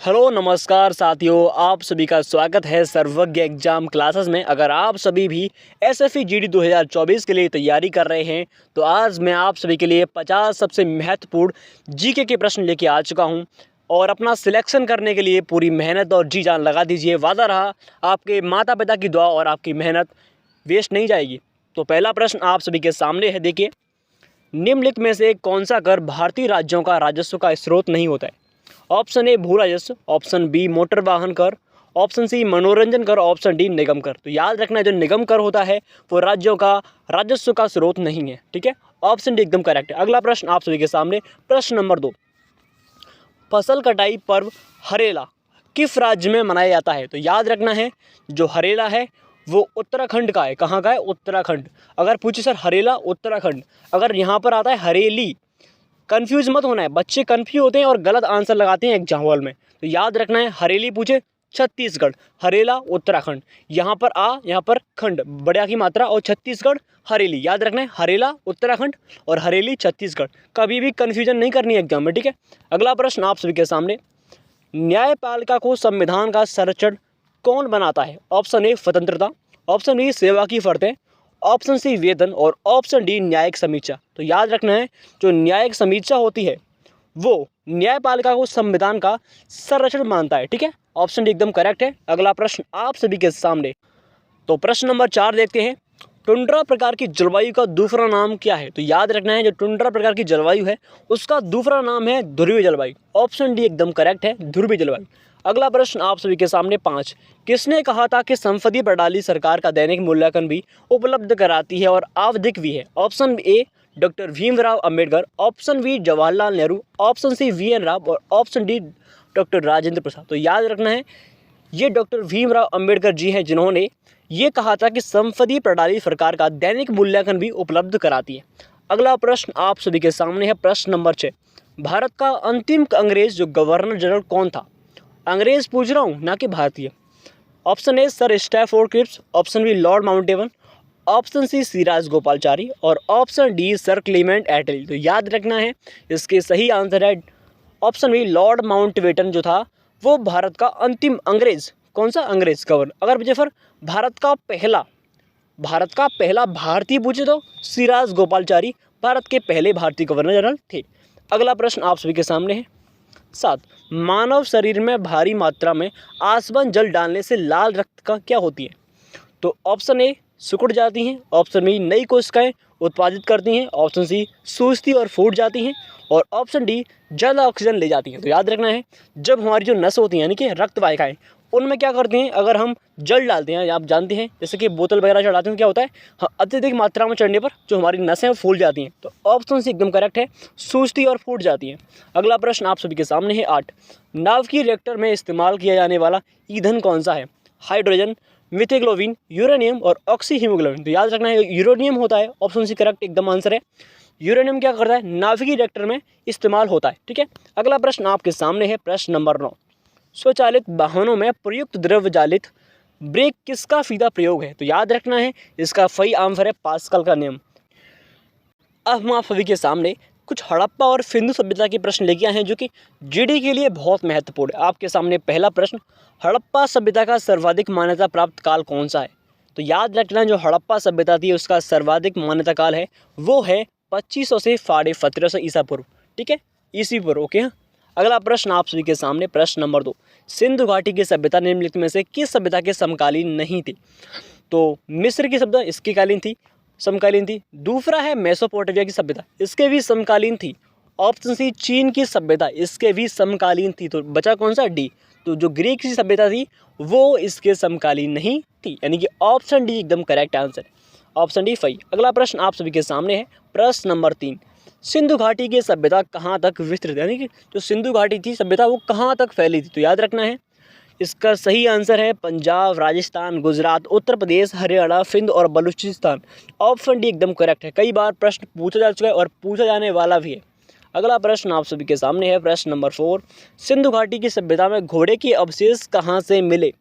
Hello नमस्कार साथियों, आप सभी का स्वागत है सर्वज्ञ एग्जाम क्लासेस में। अगर आप सभी भी एसएससी जीडी 2024 के लिए तैयारी कर रहे हैं तो आज मैं आप सभी के लिए 50 सबसे महत्वपूर्ण जीके के प्रश्न लेके आ चुका हूं और अपना सिलेक्शन करने के लिए पूरी मेहनत और जी जान लगा दीजिए। वादा रहा आपके माता पिता की दुआ और आपकी मेहनत वेस्ट नहीं जाएगी। तो पहला प्रश्न आप सभी के सामने है। देखिए, निम्नलिखित में से कौन सा कर भारतीय राज्यों का राजस्व का स्रोत नहीं होता है? ऑप्शन ए भू राजस्व, ऑप्शन बी मोटर वाहन कर, ऑप्शन सी मनोरंजन कर, ऑप्शन डी निगम कर। तो याद रखना है, जो निगम कर होता है वो राज्यों का राजस्व का स्रोत नहीं है। ठीक है, ऑप्शन डी एकदम करेक्ट है। अगला प्रश्न आप सभी के सामने, प्रश्न नंबर 2। फसल कटाई पर्व हरेला किस राज्य में मनाया जाता है? तो याद रखना है, जो हरेला है वो उत्तराखंड का है। कहाँ का है? उत्तराखंड। अगर पूछे सर हरेला उत्तराखंड, अगर यहाँ पर आता है हरेली, कंफ्यूज मत होना है। बच्चे कंफ्यूज होते हैं और गलत आंसर लगाते हैं एग्जाम हॉल में। तो याद रखना है, हरेली पूछे छत्तीसगढ़, हरेला उत्तराखंड, यहाँ पर यहाँ पर खंड बड़ा की मात्रा और छत्तीसगढ़ हरेली। याद रखना है, हरेला उत्तराखंड और हरेली छत्तीसगढ़। कभी भी कन्फ्यूजन नहीं करनी है एग्जाम में। ठीक है, अगला प्रश्न आप सभी के सामने, न्यायपालिका को संविधान का संरक्षण कौन बनाता है? ऑप्शन ए स्वतंत्रता, ऑप्शन बी सेवा की शर्तें, ऑप्शन सी वेतन और ऑप्शन डी न्यायिक समीक्षा। तो याद रखना है, जो न्यायिक समीक्षा होती है वो न्यायपालिका को संविधान का संरक्षण मानता है। ठीक है, ऑप्शन डी एकदम करेक्ट है। अगला प्रश्न आप सभी के सामने, तो प्रश्न नंबर 4 देखते हैं। टुंड्रा प्रकार की जलवायु का दूसरा नाम क्या है? तो याद रखना है, जो टुंड्रा प्रकार की जलवायु है उसका दूसरा नाम है ध्रुवीय जलवायु। ऑप्शन डी एकदम करेक्ट है, ध्रुवीय जलवायु। अगला प्रश्न आप सभी के सामने 5। किसने कहा था कि संसदीय प्रणाली सरकार का दैनिक मूल्यांकन भी उपलब्ध कराती है और आवधिक भी है? Option A doctor Bhimrao Ambedkar, option B Jawaharlal Nehru, option C VN. Rao और option D doctor Rajendra Prasad. तो याद रखना है, ये डॉक्टर भीमराव अंबेडकर जी हैं जिन्होंने ये कहा था कि संसदीय प्रणाली सरकार का दैनिक मूल्यांकन भी उपलब्ध कराती है। अगला प्रश्न आप सभी के सामने है, प्रश्न नंबर 6। भारत का अंतिम अंग्रेज जो गवर्नर जनरल कौन था? अंग्रेज पूछ रहा हूँ, ना कि भारतीय। Option A sir Stafford Cripps, option B lord Mountbatten, option C सिराज गोपालचारी और option D sir Clement Attlee. तो याद रखना है, इसके सही आंसर है ऑप्शन बी लॉर्ड माउंटबेटन जो था वो भारत का अंतिम अंग्रेज। कौन सा अंग्रेज गवर्नर? अगर मुझे फिर भारत का पहला भारतीय पूछे तो सिराज गोपालचारी भारत के पहले भारतीय गवर्नर जनरल थे। अगला प्रश्न आप सभी के सामने है 7। मानव शरीर में भारी मात्रा में आसवन जल डालने से लाल रक्त का क्या होती है? तो ऑप्शन ए सिकुड़ जाती हैं, ऑप्शन बी नई कोशिकाएं उत्पादित करती हैं, ऑप्शन सी सूजती और फूट जाती हैं और ऑप्शन डी ज़्यादा ऑक्सीजन ले जाती हैं। तो याद रखना है, जब हमारी जो नस होती हैं यानी कि रक्त वाहिकाएं, उनमें क्या करती हैं, अगर हम जल डालते हैं, आप जानते हैं जैसे कि बोतल वगैरह चढ़ाते हैं, क्या होता है, अत्यधिक मात्रा में चढ़ने पर जो हमारी नसें हैं वो फूल जाती हैं। तो ऑप्शन सी एकदम करेक्ट है, सूजती और फूट जाती हैं। अगला प्रश्न आप सभी के सामने है 8। नाभिकीय रिएक्टर में इस्तेमाल किया जाने वाला ईंधन कौन सा है? हाइड्रोजन, मिथेग्लोबिन, यूरेनियम और ऑक्सी हीमोग्लोबिन। तो याद रखना है, यूरेनियम होता है। ऑप्शन सी करेक्ट एकदम आंसर है। यूरेनियम क्या करता है? नाभिकीय रिएक्टर में इस्तेमाल होता है। ठीक है, अगला प्रश्न आपके सामने है, प्रश्न नंबर 9। स्वचालित वाहनों में प्रयुक्त द्रव्य चालित ब्रेक किसका सीधा प्रयोग है? तो याद रखना है, इसका सही आंसर है पास्कल का नियम। अब हम आप सभी के सामने कुछ हड़प्पा और सिंधु सभ्यता के प्रश्न लेके आए हैं जो कि जीडी के लिए बहुत महत्वपूर्ण है। आपके सामने पहला प्रश्न, हड़प्पा सभ्यता का सर्वाधिक मान्यता प्राप्त काल कौन सा है? तो याद रखना, जो हड़प्पा सभ्यता थी उसका सर्वाधिक मान्यता काल है वो है 2500 से 1750 ईसा पूर्व। ठीक है, ईसी पूर्व। ओके, हाँ। अगला प्रश्न आप सभी के सामने, प्रश्न नंबर 2। सिंधु घाटी की सभ्यता निम्नलिखित में से किस सभ्यता के समकालीन नहीं थी? तो मिस्र की सभ्यता इसकी समकालीन थी। दूसरा है मेसोपोटामिया की सभ्यता, इसके भी समकालीन थी। ऑप्शन सी चीन की सभ्यता, इसके भी समकालीन थी। तो बचा कौन सा? डी। तो जो ग्रीक की सभ्यता थी वो इसके समकालीन नहीं थी, यानी कि ऑप्शन डी एकदम करेक्ट आंसर, ऑप्शन डी सही। अगला प्रश्न आप सभी के सामने है, प्रश्न नंबर 3। सिंधु घाटी की सभ्यता कहाँ तक विस्तृत, यानी कि जो सिंधु घाटी थी सभ्यता वो कहाँ तक फैली थी? तो याद रखना है, इसका सही आंसर है पंजाब, राजस्थान, गुजरात, उत्तर प्रदेश, हरियाणा, सिंध और बलूचिस्तान। ऑप्शन डी एकदम करेक्ट है। कई बार प्रश्न पूछा जा चुका है और पूछा जाने वाला भी है। अगला प्रश्न आप सभी के सामने है, प्रश्न नंबर 4। सिंधु घाटी की सभ्यता में घोड़े के अवशेष कहाँ से मिले?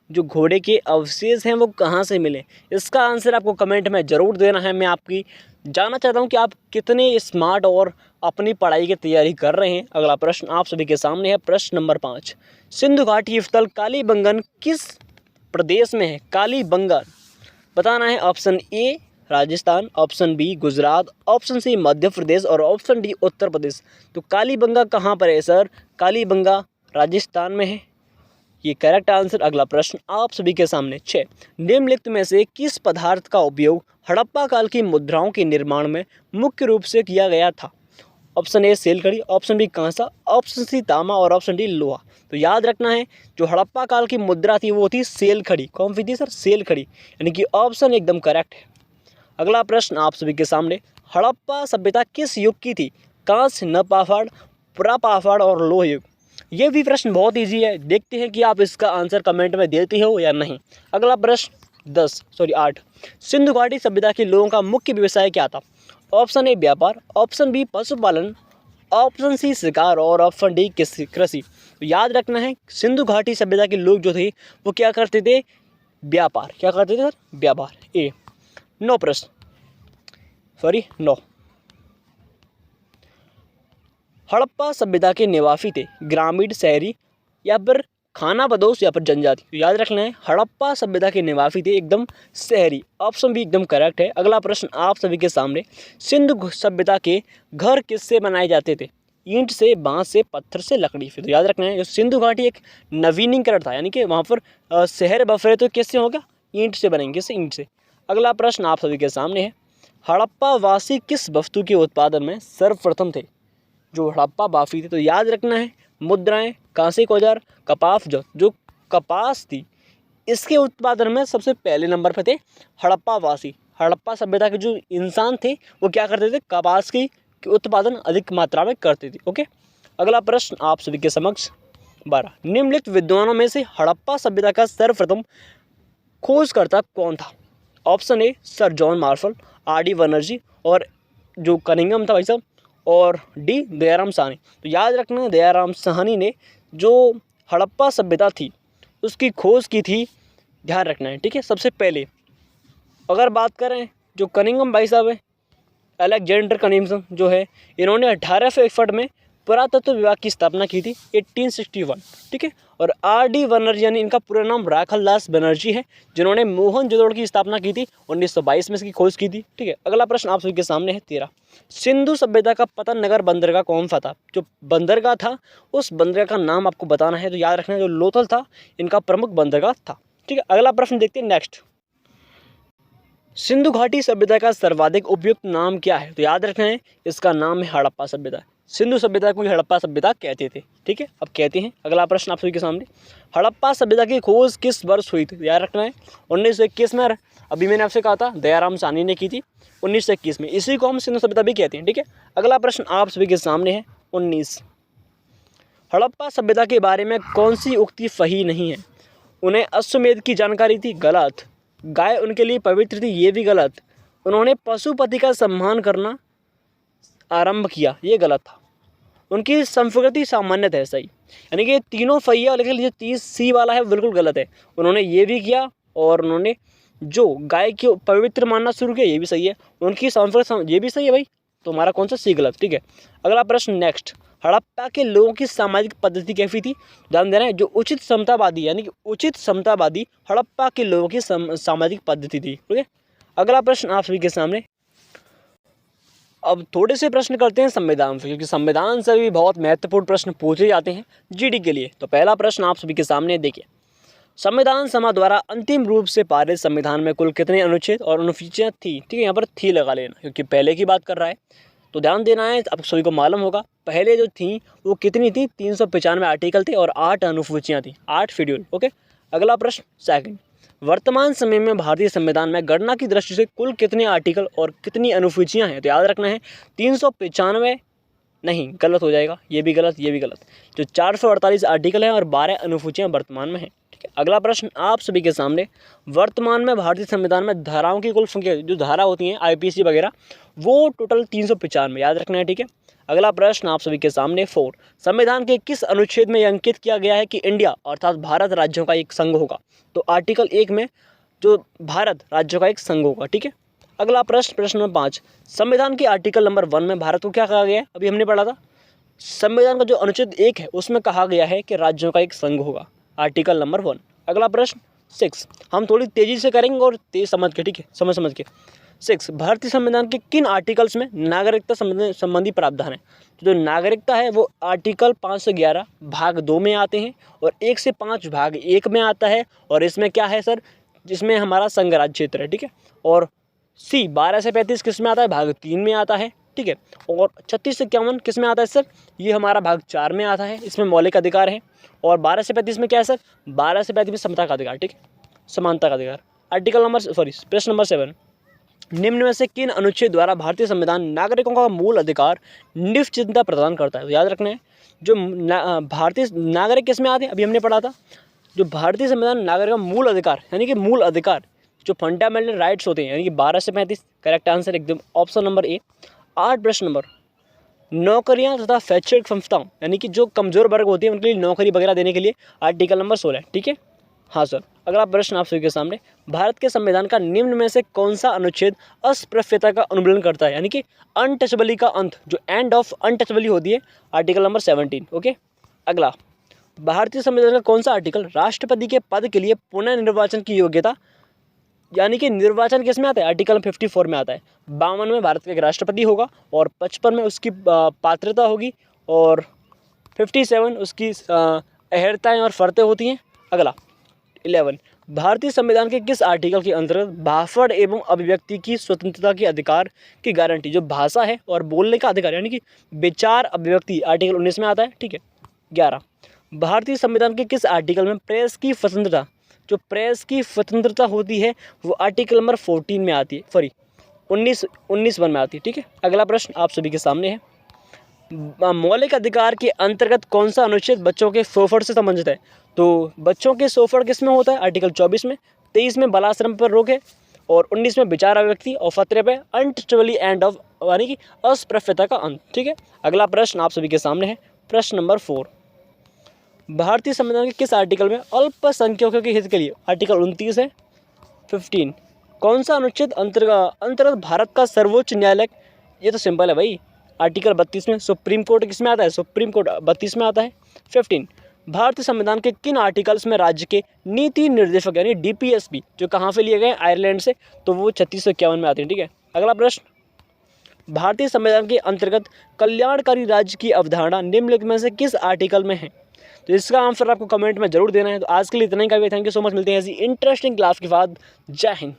जो घोड़े के अवशेष हैं वो कहाँ से मिले, इसका आंसर आपको कमेंट में ज़रूर देना है। मैं आपकी जानना चाहता हूँ कि आप कितने स्मार्ट और अपनी पढ़ाई की तैयारी कर रहे हैं। अगला प्रश्न आप सभी के सामने है, प्रश्न नंबर 5। सिंधु घाटी स्थल कालीबंगन किस प्रदेश में है? कालीबंगन बताना है। Option A Rajasthan, option B Gujarat, option C Madhya Pradesh और ऑप्शन डी उत्तर प्रदेश। तो कालीबंगा कहाँ पर है सर? कालीबंगा राजस्थान में है, ये करेक्ट आंसर। अगला प्रश्न आप सभी के सामने 6। निम्नलिखित में से किस पदार्थ का उपयोग हड़प्पा काल की मुद्राओं के निर्माण में मुख्य रूप से किया गया था? ऑप्शन ए सेलखड़ी, ऑप्शन बी कांसा, ऑप्शन सी तांबा और ऑप्शन डी लोहा। तो याद रखना है, जो हड़प्पा काल की मुद्रा थी वो थी सेलखड़ी। कौन सी थी सर? सेलखड़ी, यानी कि ऑप्शन एकदम करेक्ट है। अगला प्रश्न आप सभी के सामने, हड़प्पा सभ्यता किस युग की थी? कांस्य, नवपाषाण, पुरापाषाण और लोह युग। ये भी प्रश्न बहुत इजी है, देखते हैं कि आप इसका आंसर कमेंट में देते हो या नहीं। अगला प्रश्न 8। सिंधु घाटी सभ्यता के लोगों का मुख्य व्यवसाय क्या था? ऑप्शन ए व्यापार, ऑप्शन बी पशुपालन, ऑप्शन सी शिकार और ऑप्शन डी कृषि। तो याद रखना है, सिंधु घाटी सभ्यता के लोग जो थे वो क्या करते थे? व्यापार। क्या करते थे सर? व्यापार। ए 9 प्रश्न 9। हड़प्पा सभ्यता के निवासी थे ग्रामीण, शहरी या फिर खानाबदोश या फिर जनजाति। तो याद रखना है, हड़प्पा सभ्यता के निवासी थे एकदम शहरी। ऑप्शन बी एकदम करेक्ट है। अगला प्रश्न आप सभी के सामने, सिंधु सभ्यता के घर किससे बनाए जाते थे? ईंट से, बांस से, पत्थर से, लकड़ी से। तो याद रखना है, सिंधु घाटी एक नवीनीकरण था, यानी कि वहाँ पर शहर बफरे तो किससे होगा? ईंट से बनेंगे, किससे? ईंट से। अगला प्रश्न आप सभी के सामने है, हड़प्पा वासी किस वस्तु के उत्पादन में सर्वप्रथम थे? जो हड़प्पा वासी थे, तो याद रखना है, मुद्राएं, कांसे के औजार, कपास। जो कपास थी इसके उत्पादन में सबसे पहले नंबर पर थे हड़प्पा वासी। हड़प्पा सभ्यता के जो इंसान थे वो क्या करते थे? कपास की उत्पादन अधिक मात्रा में करते थे। ओके, अगला प्रश्न आप सभी के समक्ष 12। निम्नलिखित विद्वानों में से हड़प्पा सभ्यता का सर्वप्रथम खोजकर्ता कौन था? Option A sir John Marshall, RD. Banerjee और जो कनिंघम था भाई साहब, और डी दयाराम साहनी। तो याद रखना, दयाराम साहनी ने जो हड़प्पा सभ्यता थी उसकी खोज की थी, ध्यान रखना है, ठीक है। सबसे पहले अगर बात करें जो कनिंघम भाई साहब है, अलेक्जेंडर कनिंघम जो है, इन्होंने 1861 में पुरातत्व विभाग की स्थापना की थी 1861, ठीक है। और आर.डी. बनर्जी, यानी इनका पूरा नाम राखलदास बनर्जी है, जिन्होंने मोहनजोदड़ो की स्थापना की थी 1922 में, इसकी खोज की थी, ठीक है। अगला प्रश्न आप सभी के सामने है 13। सिंधु सभ्यता का पतन नगर बंदरगाह कौन सा था? जो बंदरगाह था उस बंदरगाह का नाम आपको बताना है। तो याद रखना है, जो लोथल था इनका प्रमुख बंदरगाह था, ठीक है। अगला प्रश्न देखते हैं नेक्स्ट, सिंधु घाटी सभ्यता का सर्वाधिक उपयुक्त नाम क्या है? तो याद रखना है, इसका नाम है हड़प्पा सभ्यता। सिंधु सभ्यता को हड़प्पा सभ्यता कहते थे, ठीक है, अब कहते हैं। अगला प्रश्न आप सभी के सामने, हड़प्पा सभ्यता की खोज किस वर्ष हुई थी? याद रखना है 1921 में। अभी मैंने आपसे कहा था दयाराम साहनी ने की थी 1921 में, इसी को हम सिंधु सभ्यता भी कहते हैं, ठीक है। अगला प्रश्न आप सभी के सामने है 19। हड़प्पा सभ्यता के बारे में कौन सी उक्ति सही नहीं है? उन्हें अश्वमेध की जानकारी थी, गलत। गाय उनके लिए पवित्र थी, ये भी गलत। उन्होंने पशुपति का सम्मान करना आरंभ किया, ये गलत था। उनकी संस्कृति सामान्य है, सही। यानी कि तीनों सही है, लेकिन जो 30C वाला है बिल्कुल गलत है। उन्होंने ये भी किया और उन्होंने जो गाय को पवित्र मानना शुरू किया, ये भी सही है। उनकी संस्कृति, ये भी सही है भाई। तो हमारा कौन सा? सी गलत, ठीक है। अगला प्रश्न नेक्स्ट, हड़प्पा के लोगों की सामाजिक पद्धति कैसी थी? ध्यान देना है, जो उचित समतावादी, यानी कि उचित समतावादी हड़प्पा के लोगों की सामाजिक पद्धति थी, ठीक है। अगला प्रश्न आप सभी के सामने, अब थोड़े से प्रश्न करते हैं संविधान से, क्योंकि संविधान से भी बहुत महत्वपूर्ण प्रश्न पूछे जाते हैं जीडी के लिए। तो पहला प्रश्न आप सभी के सामने देखिए, संविधान सभा द्वारा अंतिम रूप से पारित संविधान में कुल कितने अनुच्छेद और अनुसूचियाँ थी? ठीक है, यहाँ पर थी लगा लेना, क्योंकि पहले की बात कर रहा है। तो ध्यान देना है, आप सभी को मालूम होगा पहले जो थी वो कितनी थी? 395 आर्टिकल थे और 8 अनुसूचियाँ थी, 8 शेड्यूल। ओके, अगला प्रश्न सेकंड, वर्तमान समय में भारतीय संविधान में गणना की दृष्टि से कुल कितने आर्टिकल और कितनी अनुसूचियाँ हैं? तो याद रखना है 395 नहीं, गलत हो जाएगा, ये भी गलत, ये भी गलत। जो 448 आर्टिकल हैं और 12 अनुसूचियाँ वर्तमान में हैं, ठीक है। अगला प्रश्न आप सभी के सामने, वर्तमान में भारतीय संविधान में धाराओं की कुल संख्या, जो धारा होती हैं IPC वगैरह, वो टोटल 395, याद रखना है, ठीक है। अगला प्रश्न आप सभी के सामने 4, संविधान के किस अनुच्छेद में अंकित किया गया है कि इंडिया अर्थात भारत राज्यों का एक संघ होगा? तो आर्टिकल 1 में जो भारत राज्यों का एक संघ होगा, ठीक है। अगला प्रश्न नंबर 5, संविधान के आर्टिकल नंबर 1 में भारत को क्या कहा गया है? अभी हमने पढ़ा था संविधान का जो अनुच्छेद 1 है उसमें कहा गया है कि राज्यों का एक संघ होगा, आर्टिकल नंबर 1। अगला प्रश्न 6, हम थोड़ी तेजी से करेंगे और तेज समझ के, ठीक है, समझ के। 6, भारतीय संविधान के किन आर्टिकल्स में नागरिकता संबंधी प्रावधान है? तो जो नागरिकता है वो आर्टिकल 5 से 11 भाग 2 में आते हैं और 1 से 5 भाग 1 में आता है। और इसमें क्या है सर, जिसमें हमारा संघ राज्य क्षेत्र है, ठीक है। और सी 12 से 35 किस में आता है? भाग 3 में आता है, ठीक है। और 36 से 51 किस में आता है सर? ये हमारा भाग 4 में आता है, इसमें मौलिक अधिकार है। और 12 से 35 में क्या है सर? 12 से 35 में समता का अधिकार, ठीक है, समानता का अधिकार। प्रश्न नंबर 7, निम्न में से किन अनुच्छेद द्वारा भारतीय संविधान नागरिकों का मूल अधिकार निश्चितता प्रदान करता है? तो याद रखना है, जो भारतीय नागरिक किस में आते हैं? अभी हमने पढ़ा था, जो भारतीय संविधान नागरिक का मूल अधिकार यानी कि मूल अधिकार जो फंडामेंटल राइट्स होते हैं, यानी कि 12 से 35 करेक्ट आंसर एकदम ऑप्शन नंबर ए। 8 प्रश्न नंबर, नौकरियां तथा शैक्षणिक संस्थाओं यानी कि जो कमजोर वर्ग होती है उनके लिए नौकरी वगैरह देने के लिए आर्टिकल नंबर 16, ठीक है। हाँ सर। अगला प्रश्न आप सभी के सामने, भारत के संविधान का निम्न में से कौन सा अनुच्छेद अस्पृश्यता का उन्मूलन करता है? यानी कि अनटचेबली का अंत, जो एंड ऑफ अनटचेबली होती है, आर्टिकल नंबर 17, ओके। अगला, भारतीय संविधान का कौन सा आर्टिकल राष्ट्रपति के पद के लिए पुनः निर्वाचन की योग्यता यानी कि निर्वाचन किस में आता है? आर्टिकल 54 में आता है। 52 में भारत का एक राष्ट्रपति होगा और 55 में उसकी पात्रता होगी और 57 उसकी अहर्ताएँ और शर्तें होती हैं। अगला 11, भारतीय संविधान के किस आर्टिकल के अंतर्गत भाषण एवं अभिव्यक्ति की स्वतंत्रता के अधिकार की गारंटी, जो भाषा है और बोलने का अधिकार यानी कि विचार अभिव्यक्ति, आर्टिकल 19 में आता है, ठीक है। 11, भारतीय संविधान के किस आर्टिकल में प्रेस की स्वतंत्रता, जो प्रेस की स्वतंत्रता होती है वो आर्टिकल नंबर 14 में आती है, 19 में आती है, ठीक है। अगला प्रश्न आप सभी के सामने है, मौलिक अधिकार के अंतर्गत कौन सा अनुच्छेद बच्चों के शोषण से संबंधित है? तो बच्चों के शोषण किस में होता है? आर्टिकल 24 में। 23 में बालाश्रम पर रोक है और 19 में विचार अभिव्यक्ति और 17 पे अनटचेबली एंड ऑफ यानी कि अस्पृश्यता का अंत, ठीक है। अगला प्रश्न आप सभी के सामने है, प्रश्न नंबर 4, भारतीय संविधान के किस आर्टिकल में अल्पसंख्यकों के हित के लिए, आर्टिकल 29 है, 15, कौन सा अनुच्छेद अंतर्गत भारत का सर्वोच्च न्यायालय, ये तो सिंपल है भाई, आर्टिकल 32 में। सुप्रीम कोर्ट किस में आता है? सुप्रीम कोर्ट 32 में आता है। 15, भारतीय संविधान के किन आर्टिकल्स में राज्य के नीति निर्देशक यानी DPSP जो कहाँ से लिए गए? आयरलैंड से, तो वो 36 से 51 में आते हैं, ठीक है। अगला प्रश्न, भारतीय संविधान के अंतर्गत कल्याणकारी राज्य की अवधारणा निम्नलिखित में से किस आर्टिकल में है? तो इसका आंसर आपको कमेंट में जरूर देना है। तो आज के लिए इतना ही काफी, थैंक यू सो मच, मिलते हैं ऐसी इंटरेस्टिंग क्लास के बाद। जय हिंद।